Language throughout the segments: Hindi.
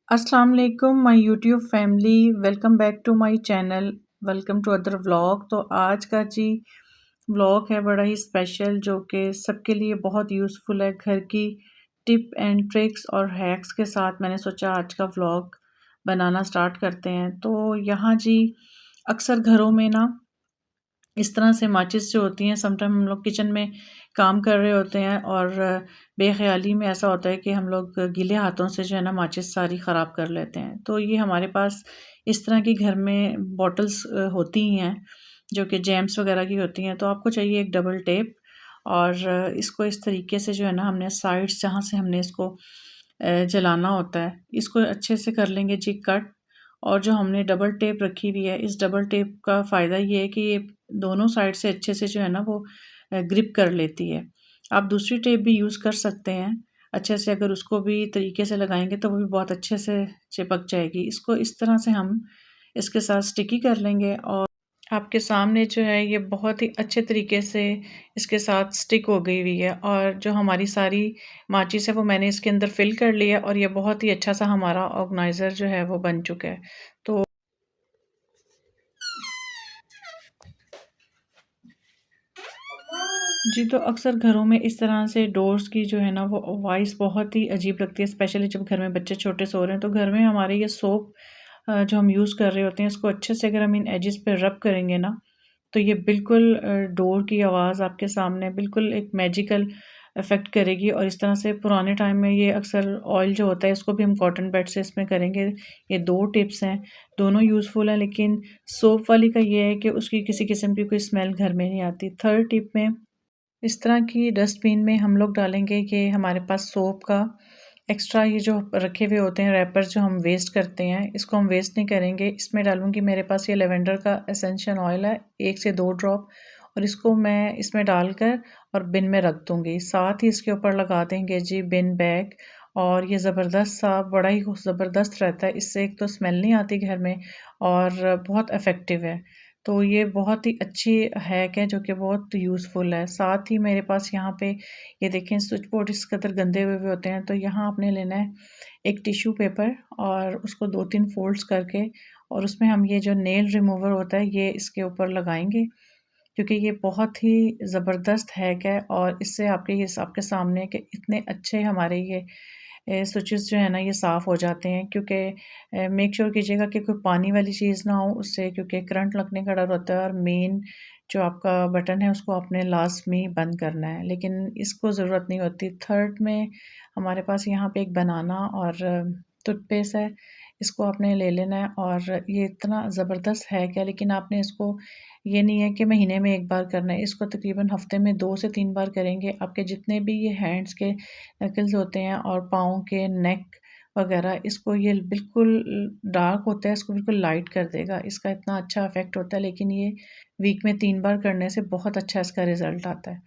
अस्सलाम वालेकुम my YouTube family. Welcome back to my channel. Welcome to other vlog. तो आज का जी व्लॉग है बड़ा ही स्पेशल, जो कि सबके लिए बहुत यूज़फुल है। घर की टिप एंड ट्रिक्स और हैक्स के साथ मैंने सोचा आज का व्लॉग बनाना स्टार्ट करते हैं। तो यहाँ जी अक्सर घरों में ना इस तरह से माचिस जो होती हैं, समटाइम हम लोग किचन में काम कर रहे होते हैं और बेख्याली में ऐसा होता है कि हम लोग गीले हाथों से जो है ना माचिस सारी ख़राब कर लेते हैं। तो ये हमारे पास इस तरह की घर में बॉटल्स होती ही हैं, जो कि जैम्स वगैरह की होती हैं। तो आपको चाहिए एक डबल टेप और इसको इस तरीके से जो है ना हमने साइड्स जहाँ से हमने इसको जलाना होता है, इसको अच्छे से कर लेंगे जी कट। और जो हमने डबल टेप रखी हुई है, इस डबल टेप का फ़ायदा ये है कि ये दोनों साइड से अच्छे से जो है ना वो ग्रिप कर लेती है। आप दूसरी टेप भी यूज़ कर सकते हैं अच्छे से, अगर उसको भी तरीके से लगाएँगे तो वो भी बहुत अच्छे से चिपक जाएगी। इसको इस तरह से हम इसके साथ स्टिकी कर लेंगे और आपके सामने जो है ये बहुत ही अच्छे तरीके से इसके साथ स्टिक हो गई हुई है। और जो हमारी सारी माचिस है वो मैंने इसके अंदर फ़िल कर लिया और ये बहुत ही अच्छा सा हमारा ऑर्गेनाइज़र जो है वो बन चुका है। तो जी, तो अक्सर घरों में इस तरह से डोर्स की जो है ना वो वॉइस बहुत ही अजीब लगती है, स्पेशली जब घर में बच्चे छोटे सो रहे हैं। तो घर में हमारे ये सोप जो हम यूज़ कर रहे होते हैं, इसको अच्छे से अगर हम इन एजेस पे रब करेंगे ना, तो ये बिल्कुल डोर की आवाज़ आपके सामने बिल्कुल एक मैजिकल इफ़ेक्ट करेगी। और इस तरह से पुराने टाइम में ये अक्सर ऑयल जो होता है इसको भी हम कॉटन बेड से इसमें करेंगे। ये 2 टिप्स हैं, दोनों यूज़फुल हैं, लेकिन सोप वाली का ये है कि उसकी किसी किस्म की कोई स्मेल घर में नहीं आती। थर्ड टिप में इस तरह की डस्टबिन में हम लोग डालेंगे कि हमारे पास सोप का एक्स्ट्रा ये जो रखे हुए होते हैं रैपर्स जो हम वेस्ट करते हैं, इसको हम वेस्ट नहीं करेंगे। इसमें डालूँगी, मेरे पास ये लेवेंडर का एसेंशियल ऑयल है 1 से 2 ड्रॉप, और इसको मैं इसमें डालकर और बिन में रख दूँगी। साथ ही इसके ऊपर लगा देंगे जी बिन बैग, और ये ज़बरदस्त सा बड़ा ही ज़बरदस्त रहता है। इससे एक तो स्मेल नहीं आती घर में और बहुत इफ़ेक्टिव है। तो ये बहुत ही अच्छी हैक है जो कि बहुत यूज़फुल है। साथ ही मेरे पास यहाँ पे ये देखें स्विच बोर्ड इस कदर गंदे हुए होते हैं, तो यहाँ आपने लेना है एक टिश्यू पेपर और उसको 2-3 फ़ोल्ड्स करके, और उसमें हम ये जो नेल रिमूवर होता है ये इसके ऊपर लगाएँगे, क्योंकि ये बहुत ही ज़बरदस्त हैक है। और इससे आपके सामने के इतने अच्छे हमारे ये स्विचेस जो है ना ये साफ़ हो जाते हैं। क्योंकि मेक श्योर कीजिएगा कि कोई पानी वाली चीज़ ना हो उससे, क्योंकि करंट लगने का डर होता है। और मेन जो आपका बटन है उसको आपने लाज़मी बंद करना है, लेकिन इसको ज़रूरत नहीं होती। थर्ड में हमारे पास यहाँ पे एक बनाना और टूथपेस्ट है, इसको आपने ले लेना है। और ये इतना ज़बरदस्त है क्या, लेकिन आपने इसको ये नहीं है कि महीने में 1 बार करना है, इसको तकरीबन हफ़्ते में 2 से 3 बार करेंगे। आपके जितने भी ये हैंड्स के नकल्स होते हैं और पाँव के नेक वगैरह, इसको ये बिल्कुल डार्क होता है, इसको बिल्कुल लाइट कर देगा। इसका इतना अच्छा इफ़ेक्ट होता है, लेकिन ये वीक में 3 बार करने से बहुत अच्छा इसका रिज़ल्ट आता है।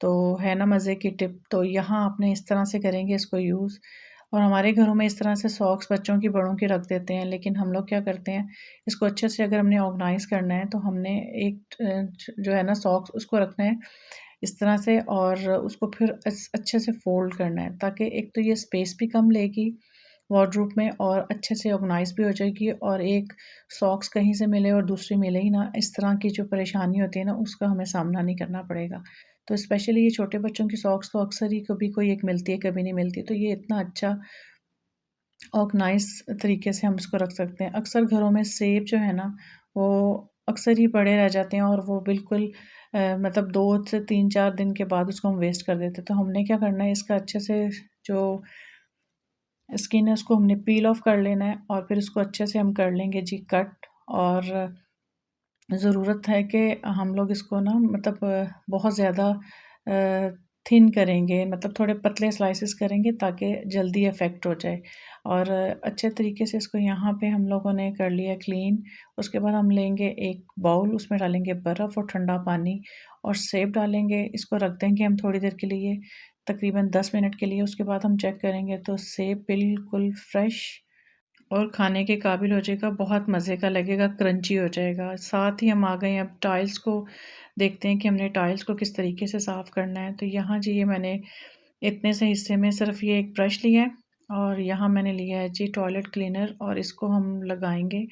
तो है ना मज़े की टिप। तो यहाँ आपने इस तरह से करेंगे इसको यूज़। और हमारे घरों में इस तरह से सॉक्स बच्चों की बड़ों की रख देते हैं, लेकिन हम लोग क्या करते हैं, इसको अच्छे से अगर हमने ऑर्गेनाइज़ करना है तो हमने एक जो है ना सॉक्स उसको रखना है इस तरह से, और उसको फिर अच्छे से फ़ोल्ड करना है, ताकि एक तो ये स्पेस भी कम लेगी वार्डरोब में और अच्छे से ऑर्गेनाइज़ भी हो जाएगी। और एक सॉक्स कहीं से मिले और दूसरी मिले ही ना, इस तरह की जो परेशानी होती है ना उसका हमें सामना नहीं करना पड़ेगा। तो स्पेशली ये छोटे बच्चों की सॉक्स तो अक्सर ही कभी कोई एक मिलती है, कभी नहीं मिलती। तो ये इतना अच्छा ऑर्गनाइज़ तरीके से हम इसको रख सकते हैं। अक्सर घरों में सेब जो है ना, वो अक्सर ही पड़े रह जाते हैं और वो बिल्कुल मतलब 2 से 3-4 दिन के बाद उसको हम वेस्ट कर देते हैं। तो हमने क्या करना है, इसका अच्छे से जो स्किन है उसको हमने पील ऑफ कर लेना है और फिर उसको अच्छे से हम कर लेंगे जी कट। और ज़रूरत है कि हम लोग इसको ना मतलब बहुत ज़्यादा थिन करेंगे, मतलब थोड़े पतले स्लाइसेस करेंगे ताकि जल्दी इफ़ेक्ट हो जाए। और अच्छे तरीके से इसको यहाँ पे हम लोगों ने कर लिया क्लीन। उसके बाद हम लेंगे एक बाउल, उसमें डालेंगे बर्फ़ और ठंडा पानी और सेब डालेंगे। इसको रख देंगे हम थोड़ी देर के लिए, तकरीबन 10 मिनट के लिए। उसके बाद हम चेक करेंगे तो सेब बिल्कुल फ्रेश और खाने के काबिल हो जाएगा, बहुत मज़े का लगेगा, क्रंची हो जाएगा। साथ ही हम आ गए हैं अब टाइल्स को देखते हैं कि हमने टाइल्स को किस तरीके से साफ़ करना है। तो यहाँ जी ये मैंने इतने से हिस्से में सिर्फ़ ये एक ब्रश लिया है और यहाँ मैंने लिया है जी टॉयलेट क्लीनर और इसको हम लगाएंगे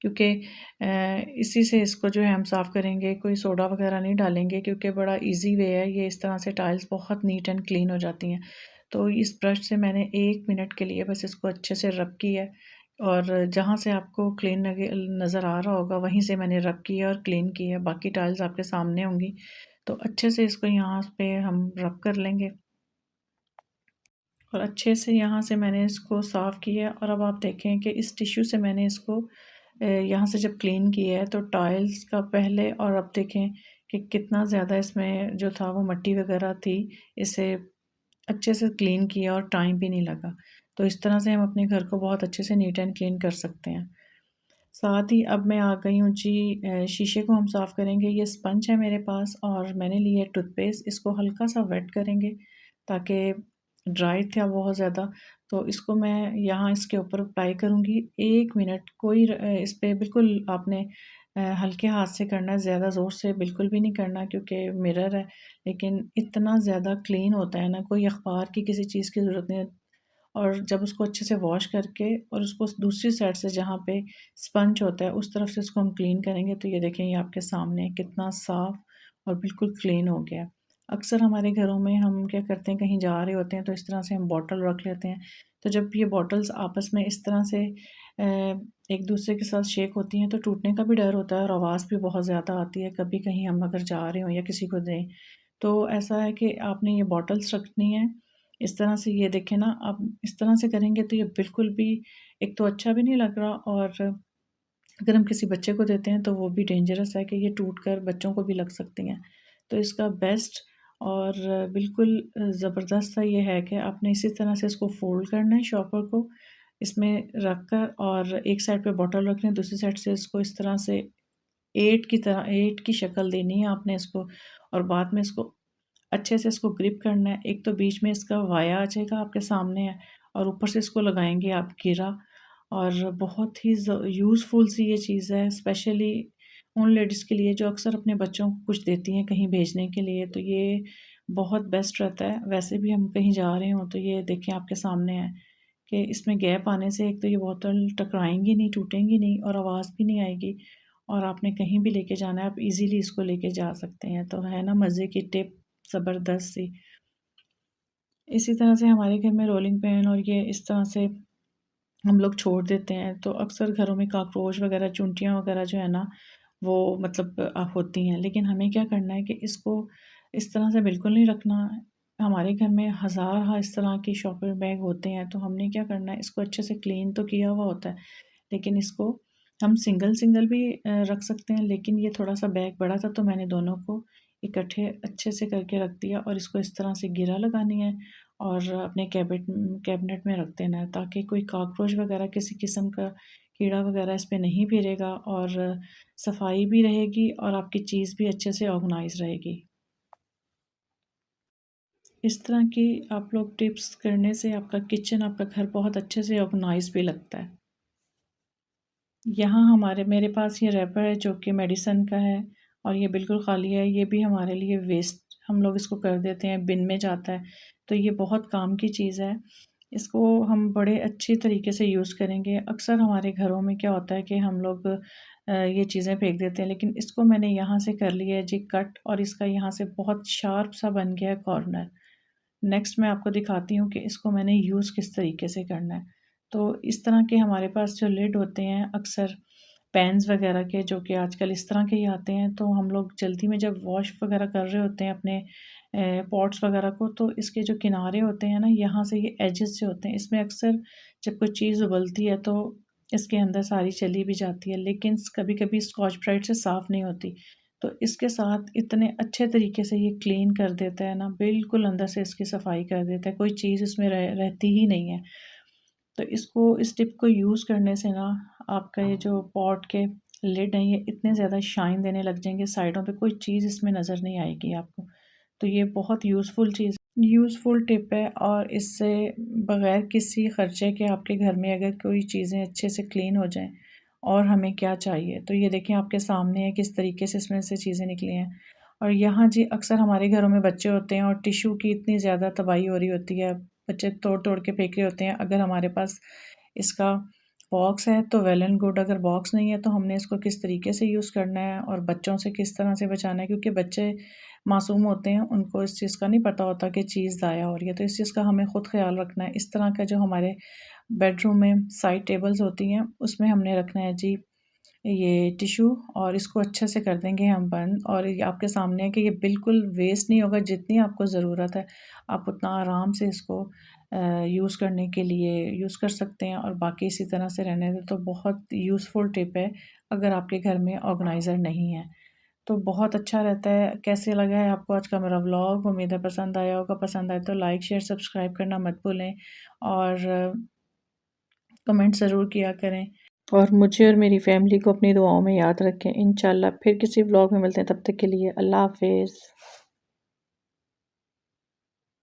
क्योंकि इसी से इसको जो है हम साफ़ करेंगे, कोई सोडा वगैरह नहीं डालेंगे क्योंकि बड़ा इजी वे है ये। इस तरह से टाइल्स बहुत नीट एंड क्लीन हो जाती हैं। तो इस ब्रश से मैंने 1 मिनट के लिए बस इसको अच्छे से रब किया है और जहाँ से आपको क्लीन नज़र आ रहा होगा वहीं से मैंने रब किया और क्लीन किया। बाकी टाइल्स आपके सामने होंगी। तो अच्छे से इसको यहाँ पे हम रब कर लेंगे और अच्छे से यहाँ से मैंने इसको साफ़ किया और अब आप देखें कि इस टिश्यू से मैंने इसको यहाँ से जब क्लीन किया है तो टाइल्स का पहले और अब देखें कि कितना ज़्यादा इसमें जो था वो मिट्टी वगैरह थी। इसे अच्छे से क्लीन किया और टाइम भी नहीं लगा। तो इस तरह से हम अपने घर को बहुत अच्छे से नीट एंड क्लीन कर सकते हैं। साथ ही अब मैं आ गई हूँ जी शीशे को हम साफ़ करेंगे। ये स्पंज है मेरे पास और मैंने ली है टूथपेस्ट। इसको हल्का सा वेट करेंगे ताकि ड्राई था बहुत ज़्यादा। तो इसको मैं यहाँ इसके ऊपर अप्लाई करूँगी 1 मिनट। कोई इस पे बिल्कुल आपने हल्के हाथ से करना है, ज़्यादा ज़ोर से बिल्कुल भी नहीं करना क्योंकि मिरर है। लेकिन इतना ज़्यादा क्लीन होता है ना, कोई अख़बार की किसी चीज़ की ज़रूरत नहीं है। और जब उसको अच्छे से वॉश करके और उसको दूसरी साइड से जहाँ पे स्पंज होता है उस तरफ से उसको हम क्लीन करेंगे तो ये देखें ये आपके सामने कितना साफ़ और बिल्कुल क्लीन हो गया है। अक्सर हमारे घरों में हम क्या करते हैं, कहीं जा रहे होते हैं तो इस तरह से हम बॉटल रख लेते हैं। तो जब ये बॉटल्स आपस में इस तरह से एक दूसरे के साथ शेक होती हैं तो टूटने का भी डर होता है और आवाज़ भी बहुत ज़्यादा आती है। कभी कहीं हम अगर जा रहे हों या किसी को दें तो ऐसा है कि आपने ये बॉटल्स रखनी है इस तरह से। ये देखें ना, आप इस तरह से करेंगे तो ये बिल्कुल भी एक तो अच्छा भी नहीं लग रहा और अगर हम किसी बच्चे को देते हैं तो वो भी डेंजरस है कि ये टूट कर बच्चों को भी लग सकती हैं। तो इसका बेस्ट और बिल्कुल ज़बरदस्त सा ये है कि आपने इसी तरह से इसको फ़ोल्ड करना है शॉपर को, इसमें रख कर और एक साइड पे बॉटल रखनी है, दूसरी साइड से इसको इस तरह से 8 की तरह 8 की शक्ल देनी है आपने इसको और बाद में इसको अच्छे से इसको ग्रिप करना है। एक तो बीच में इसका वाया आ जाएगा आपके सामने है और ऊपर से इसको लगाएँगे आप घेरा और बहुत ही यूज़फुल सी ये चीज़ है स्पेशली उन लेडीज़ के लिए जो अक्सर अपने बच्चों को कुछ देती हैं कहीं भेजने के लिए। तो ये बहुत बेस्ट रहता है। वैसे भी हम कहीं जा रहे हों तो ये देखें आपके सामने है कि इसमें गैप आने से एक तो ये बोतल टकराएँगी नहीं, टूटेंगी नहीं और आवाज़ भी नहीं आएगी और आपने कहीं भी लेके जाना है आप इज़ीली इसको लेके जा सकते हैं। तो है ना मज़े की टिप ज़बरदस्त सी। इसी तरह से हमारे घर में रोलिंग पिन और ये इस तरह से हम लोग छोड़ देते हैं तो अक्सर घरों में कॉकरोच वगैरह, चूंटियाँ वगैरह जो है ना वो मतलब होती हैं। लेकिन हमें क्या करना है कि इसको इस तरह से बिल्कुल नहीं रखना। हमारे घर में हज़ार इस तरह की शॉपिंग बैग होते हैं तो हमने क्या करना है, इसको अच्छे से क्लीन तो किया हुआ होता है लेकिन इसको हम सिंगल-सिंगल भी रख सकते हैं। लेकिन ये थोड़ा-सा बैग बड़ा था तो मैंने दोनों को इकट्ठे अच्छे से करके रख दिया और इसको इस तरह से घेरा लगानी है और अपने कैबिनेट में रख देना है ताकि कोई कॉकरोच वगैरह किसी किस्म का कीड़ा वगैरह इस पे नहीं फिरेगा और सफाई भी रहेगी और आपकी चीज़ भी अच्छे से ऑर्गेनाइज़ रहेगी। इस तरह की आप लोग टिप्स करने से आपका किचन, आपका घर बहुत अच्छे से ऑर्गेनाइज़ भी लगता है। यहाँ मेरे पास ये रैपर है जो कि मेडिसिन का है और ये बिल्कुल खाली है। ये भी हमारे लिए वेस्ट, हम लोग इसको कर देते हैं, बिन में जाता है। तो ये बहुत काम की चीज़ है। इसको हम बड़े अच्छी तरीके से यूज़ करेंगे। अक्सर हमारे घरों में क्या होता है कि हम लोग ये चीज़ें फेंक देते हैं लेकिन इसको मैंने यहाँ से कर लिया है जी कट और इसका यहाँ से बहुत शार्प सा बन गया है कॉर्नर। नेक्स्ट मैं आपको दिखाती हूँ कि इसको मैंने यूज़ किस तरीके से करना है। तो इस तरह के हमारे पास जो लिड होते हैं अक्सर पैन्स वगैरह के, जो कि आजकल इस तरह के ही आते हैं, तो हम लोग जल्दी में जब वॉश वगैरह कर रहे होते हैं अपने पॉट्स वगैरह को तो इसके जो किनारे होते हैं ना, यहाँ से ये एजेस जो होते हैं इसमें अक्सर जब कोई चीज़ उबलती है तो इसके अंदर सारी चली भी जाती है लेकिन कभी-कभी स्कॉच ब्राइट से साफ़ नहीं होती। तो इसके साथ इतने अच्छे तरीके से ये क्लीन कर देता है ना, बिल्कुल अंदर से इसकी सफाई कर देता है, कोई चीज़ इसमें रहती ही नहीं है। तो इस टिप को यूज़ करने से ना आपका ये जो पॉट के लिड हैं ये इतने ज़्यादा शाइन देने लग जाएँगे, साइडों पे कोई चीज़ इसमें नज़र नहीं आएगी आपको। तो ये बहुत यूज़फुल टिप है और इससे बग़ैर किसी ख़र्चे के आपके घर में अगर कोई चीज़ें अच्छे से क्लीन हो जाएँ और हमें क्या चाहिए। तो ये देखिए आपके सामने है किस तरीके से इसमें से चीज़ें निकली हैं। और यहाँ जी अक्सर हमारे घरों में बच्चे होते हैं और टिश्यू की इतनी ज़्यादा तबाही हो रही होती है। बच्चे तोड़-तोड़ के फेंक रहे होते हैं। अगर हमारे पास इसका बॉक्स है तो वेल एंड गुड, अगर बॉक्स नहीं है तो हमने इसको किस तरीके से यूज़ करना है और बच्चों से किस तरह से बचाना है, क्योंकि बच्चे मासूम होते हैं, उनको इस चीज़ का नहीं पता होता कि चीज़ ज़ाया हो रही है, तो इस चीज़ का हमें ख़ुद ख़्याल रखना है। इस तरह का जो हमारे बेडरूम में साइड टेबल्स होती हैं, उसमें हमने रखना है जी ये टिश्यू, और इसको अच्छे से कर देंगे हम बंद। और ये आपके सामने है कि ये बिल्कुल वेस्ट नहीं होगा, जितनी आपको ज़रूरत है आप उतना आराम से इसको यूज़ करने के लिए यूज़ कर सकते हैं, और बाकी इसी तरह से रहने दें। तो बहुत यूज़फुल टिप है अगर आपके घर में ऑर्गेनाइज़र नहीं है तो बहुत अच्छा रहता है। कैसे लगा है आपको आज का मेरा व्लॉग? उम्मीद है पसंद आया होगा। पसंद आए तो लाइक शेयर सब्सक्राइब करना मत भूलें, और कमेंट ज़रूर किया करें, और मुझे और मेरी फैमिली को अपनी दुआओं में याद रखें। इंशाल्लाह फिर किसी व्लॉग में मिलते हैं, तब तक के लिए अल्लाह हाफ़िज़।